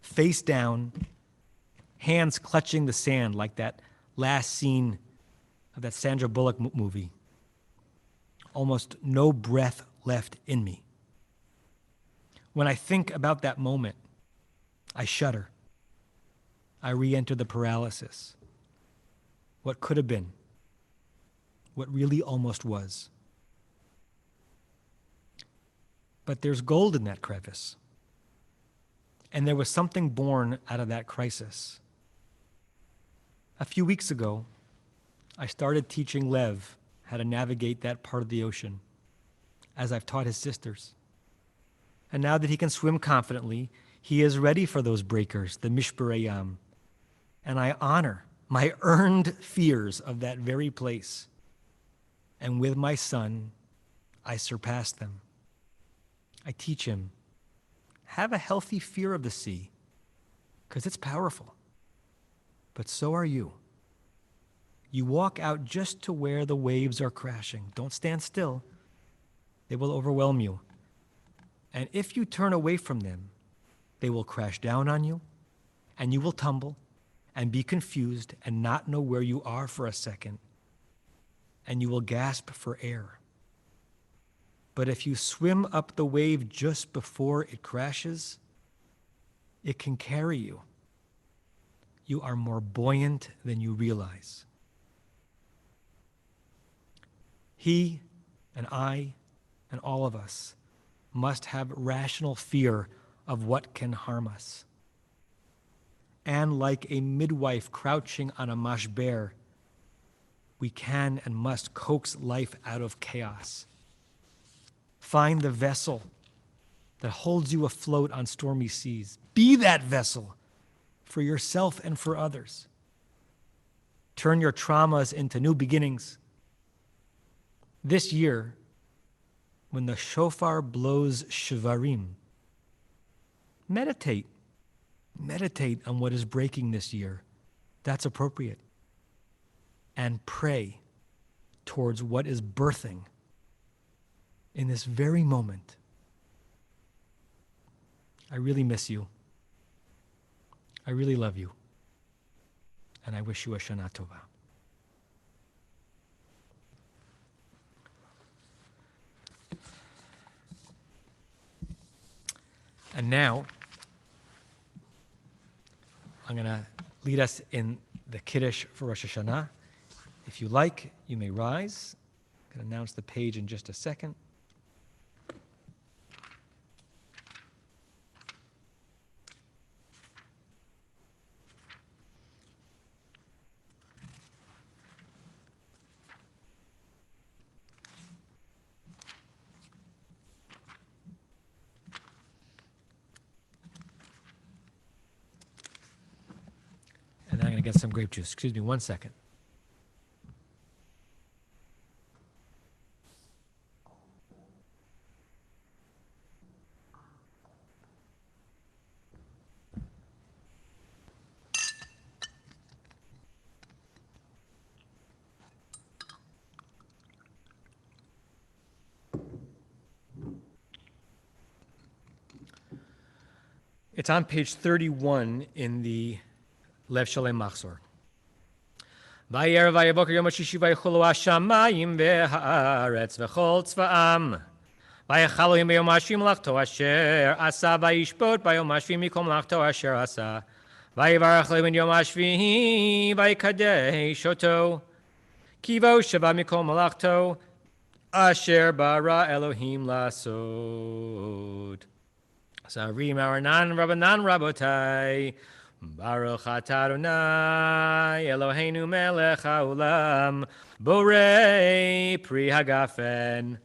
[SPEAKER 1] face down, hands clutching the sand like that last scene of that Sandra Bullock movie. Almost no breath left in me. When I think about that moment, I shudder. I re-enter the paralysis. What could have been, what really almost was. But there's gold in that crevice. And there was something born out of that crisis. A few weeks ago, I started teaching Lev how to navigate that part of the ocean, as I've taught his sisters. And now that he can swim confidently, he is ready for those breakers, the Mishbarei Yam. And I honor my earned fears of that very place. And with my son, I surpass them. I teach him, have a healthy fear of the sea, because it's powerful. But so are you. You walk out just to where the waves are crashing. Don't stand still. They will overwhelm you. And if you turn away from them, they will crash down on you, and you will tumble and be confused and not know where you are for a second, and you will gasp for air. But if you swim up the wave just before it crashes, it can carry you. You are more buoyant than you realize. He and I and all of us must have rational fear of what can harm us. And like a midwife crouching on a mashber, we can and must coax life out of chaos. Find the vessel that holds you afloat on stormy seas. Be that vessel for yourself and for others. Turn your traumas into new beginnings. This year, when the shofar blows shivarim, meditate. Meditate on what is breaking this year. That's appropriate. And pray towards what is birthing in this very moment. I really miss you. I really love you. And I wish you a Shana Tova. And now, I'm going to lead us in the Kiddush for Rosh Hashanah. If you like, you may rise. I'm going to announce the page in just a second. And then I'm going to get some grape juice. Excuse me 1 second. It's on page 31 in the Lev Shalem Machzor. Vayerev vayeboker yom hashishi vayechulu hashamayim v'haaretz v'chol tzva'am. Vayechalu yom b'yom hashvi melachto asher asa vayishbot b'yom hashvi mikol melachto asher asa. Vayevarach levin yom hashvi vayikadesh oto. Kivo shava mikol melachto asher bara Elohim lasod. Sarim Aranan Rabbanan Rabotai. Baruch atah Adonai Eloheinu melech haolam borei pri hagafen.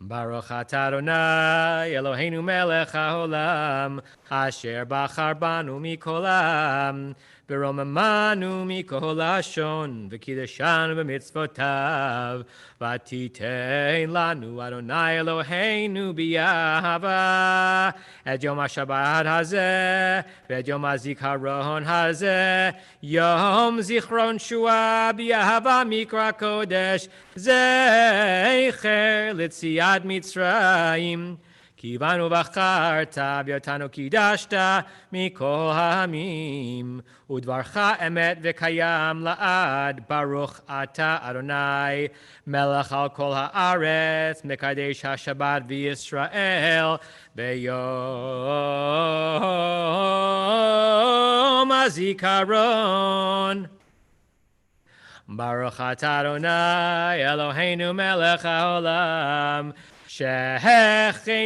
[SPEAKER 1] Baruch atah Adonai Eloheinu melech haolam asher bachar banu mikolam ברוממנו מכל לשון, וקידשנו במצוותיו, ותיתן לנו אדוני אלוהינו באהבה, את יום השבת הזה, ואת יום הזיכרון הזה, יום זיכרון שואה באהבה מקרא קודש, זכר ליציאת מצרים. כי בנו בחרת ואותנו קידשת מכל העמים, ודברך אמת וקיים לעד. ברוך אתה אדוני מלך על כל הארץ, מקדש השבת וישראל ביום הזיכרון. ברוך אתה אדוני אלוהינו מלך העולם, שהחיינו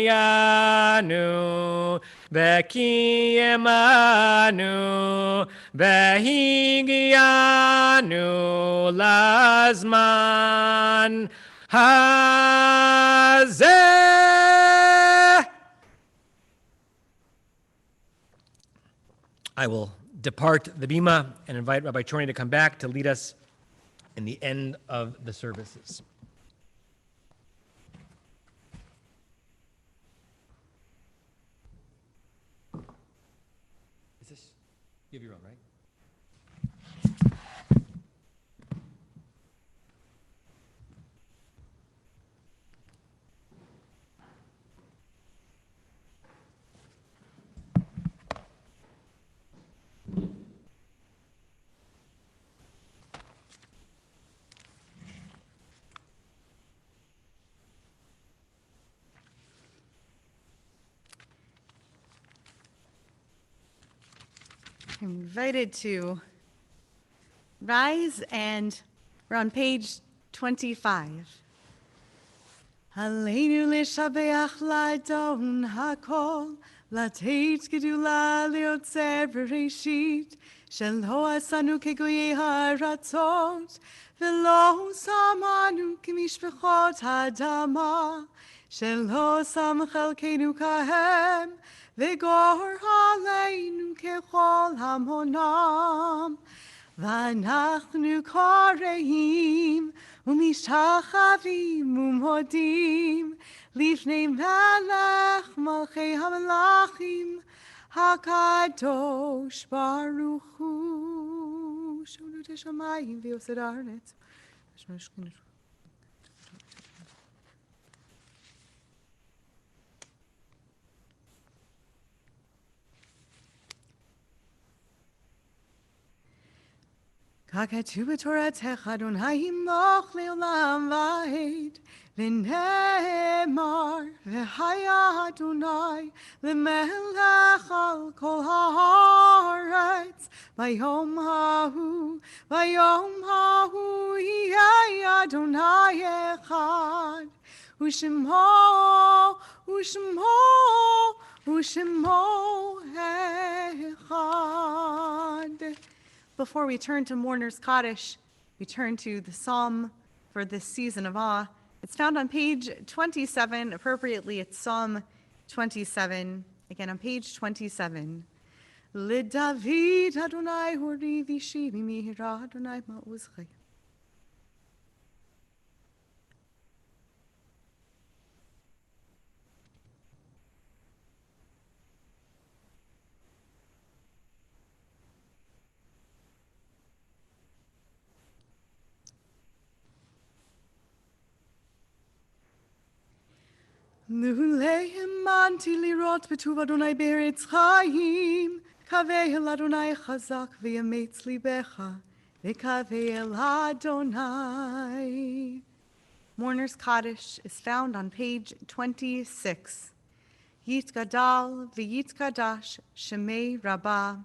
[SPEAKER 1] וקיימנו והגיענו לזמן הזה. I will depart the bima and invite Rabbi Chorny to come back to lead us in the end of the services. You have your own, right?
[SPEAKER 2] I'm invited to rise, and we're on page 25. Aleinu l'shabeach l'adon hakol, לתת גדולה ליוצר בראשית, שלא עשנו כגויי הארצות, ולא שמנו כמשפחות האדמה, שלא שם חלקנו כהם, וגור עלינו ככל המונם. ואנחנו קוראים ומשתחווים ומודים לפני מלך מלכי המלכים הקדוש ברוך הוא. שונות השמיים ויוסד הארץ. ככתוב בתורתך אדוני ימלוך לעולם ועד, ונאמר והיה אדוני למלך על כל הארץ. ביום ההוא יהיה אדוני אחד, ושמו אחד. Before we turn to Mourner's Kaddish, we turn to the psalm for this season of awe. It's found on page 27. Appropriately, it's Psalm 27. Again, on page 27. LeDavid Adonai hori vishi mimihira Adonai ma'uzchai. Lulehem manti lirot betuv Adonai be'eretz chaim, kaveh el Adonai chazak ve'yametz libecha, ve'kaveh el Adonai. Mourner's Kaddish is found on page 26. Yitgadal v'yitkadash shemei Rabba,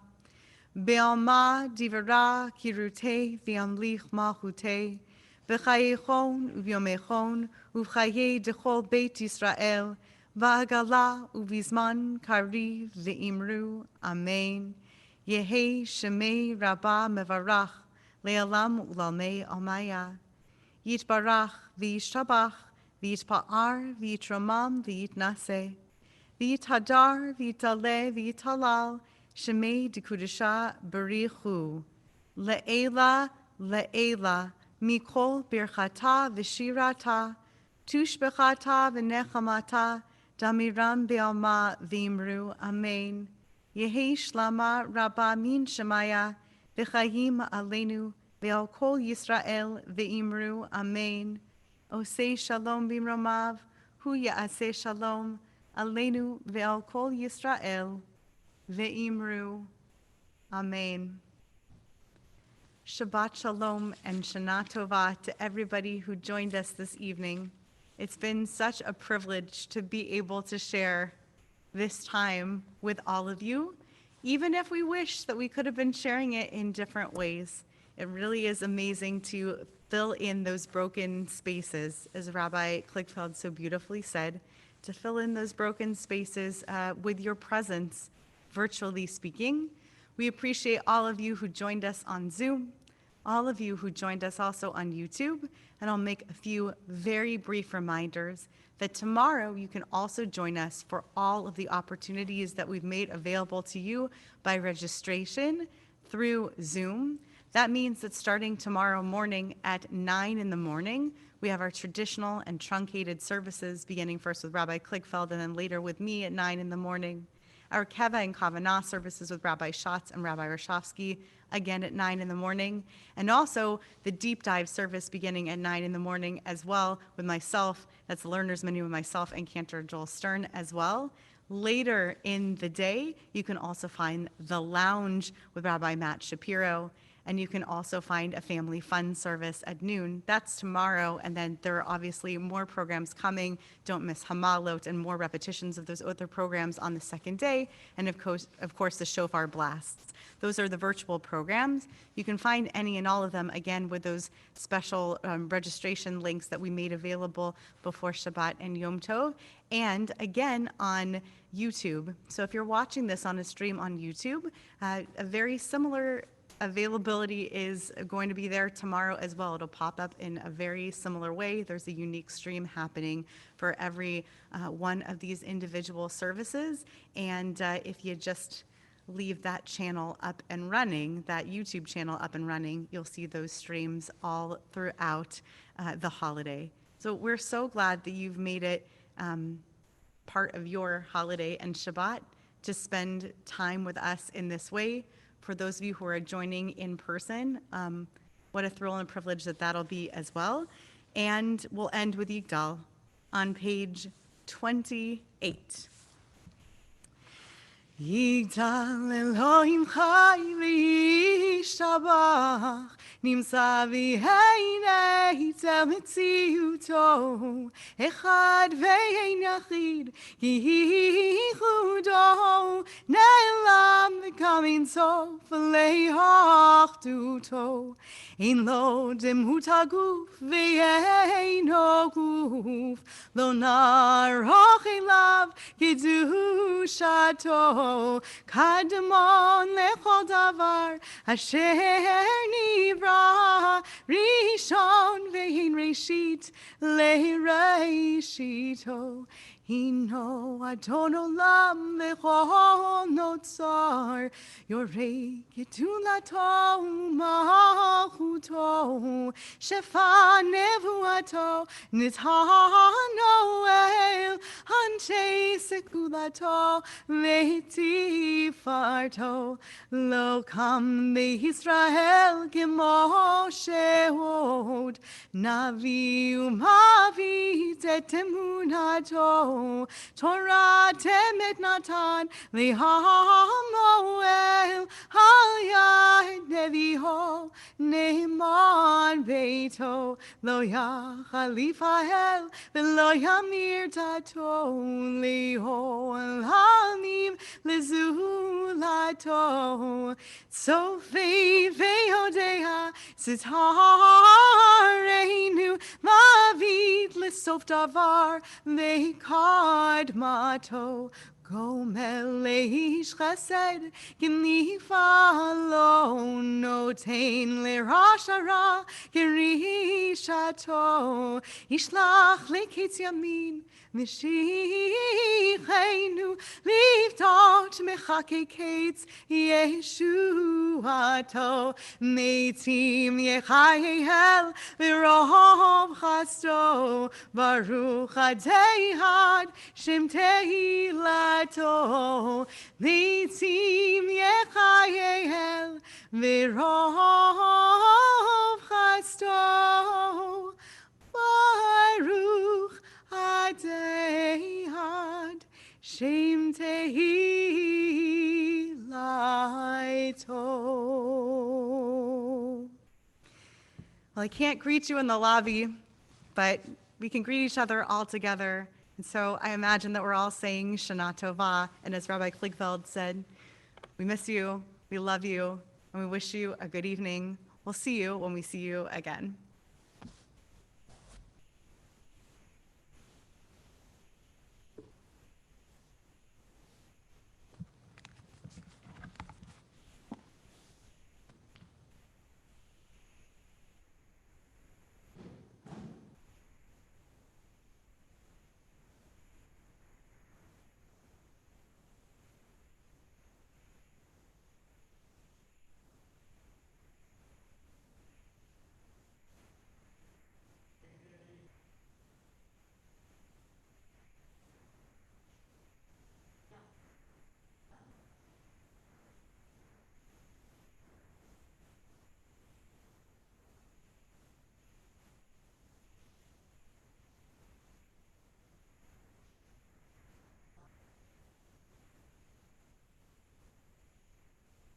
[SPEAKER 2] be'alma divara kirutei v'amlich malchutei, V'chayechon uvyomechon uvchaye dechol Beit Yisrael v'agala uvizman kariv ve'imru Amen. Yehi Shemei Rabba mevarach le'alam u'lalmei almaya. Yitbarach v'yishtabach v'yitpa'ar v'yitramam v'yitnaseh. V'yithadar v'yitaleh v'yitalal Shemei Dikudisha Barichu, Le'ela, Le'ela, Mikol Birchata Vishirata, Tushbechata V'nechamata, Damiram Be'alma V'imru, Amen. Yehi Shlama Rabba Min Shemaya, V'chayim Aleinu, Ve'al Kol Yisrael V'imru, Amen. Osei Shalom Bimromav, Hu Ya'aseh Shalom, Aleinu Ve'al Kol Yisrael, Ve'imru, Amen. Shabbat Shalom and Shana Tova to everybody who joined us this evening. It's been such a privilege to be able to share this time with all of you, even if we wish that we could have been sharing it in different ways. It really is amazing to fill in those broken spaces, as Rabbi Kligfeld so beautifully said, to fill in those broken spaces with your presence, virtually speaking. We appreciate all of you who joined us on Zoom, all of you who joined us also on YouTube, and I'll make a few very brief reminders that tomorrow you can also join us for all of the opportunities that we've made available to you by registration through Zoom. That means that starting tomorrow morning at 9 in the morning, we have our traditional and truncated services, beginning first with Rabbi Kligfeld and then later with me at 9 in the morning. Our Keva and Kavanah services with Rabbi Schatz and Rabbi Roshovsky, again at 9 in the morning. And also the deep dive service beginning at 9 in the morning as well with myself. That's the Learner's Menu with myself and Cantor Joel Stern as well. Later in the day, you can also find the lounge with Rabbi Matt Shapiro. And you can also find a family fun service at noon. That's tomorrow, and then there are obviously more programs coming. Don't miss Hamalot and more repetitions of those other programs on the second day, and of course the shofar blasts. Those are the virtual programs. You can find any and all of them, again, with those special registration links that we made available before Shabbat and Yom Tov, and again on YouTube. So if you're watching this on a stream on YouTube, a very similar availability is going to be there tomorrow as well. It'll pop up in a very similar way. There's a unique stream happening for every one of these individual services. And if you just leave that channel up and running, that YouTube channel up and running, you'll see those streams all throughout the holiday. So we're so glad that you've made it part of your holiday and Shabbat to spend time with us in this way. For those of you who are joining in person, what a thrill and a privilege that that'll be as well. And we'll end with Yigdal on page 28. Yigdal Elohim chai v'yishtabach, nimsa v'heinei tel metziuto, echad v'ein yachid, ki yichudo, ne'elam v'kamin sof v'leiachduto, ein lo demut haguf v'eino guf, lo naroch elav kedushato, Kadmon lechol davar asher nivra rishon ve'hin reshit le'reshito hino adon olam lechol notzar yorei ketulato malchuto shefa nevuato nitano el anche sekulato Farto lo kam Israel Moshe od navi umavi temunato Torah temet natan lihamoel hayah neviho neman beito lo ya khalifael lo yamir tato liho halim Lezulato, Sophie Veodea, Sitarenu, Mavid, Lesof Davar, Lekad Mato, Gomel Leish Chesed, Ginifalo, Notain Le Rosh Hashanah, Gerishato, Ishlach Lekitz Yamin, Mishichenu, Liftosh mechake kates Yeshuato Meitim Yechayel V'rohom chasto Baruch Adehad Shem Tehilato Meitim Yechayel V'rohom chasto Baruch Adehad Shem Tehilato. Well, I can't greet you in the lobby, but we can greet each other all together. And so I imagine that we're all saying Shana Tova. And as Rabbi Kligfeld said, we miss you, we love you, and we wish you a good evening. We'll see you when we see you again.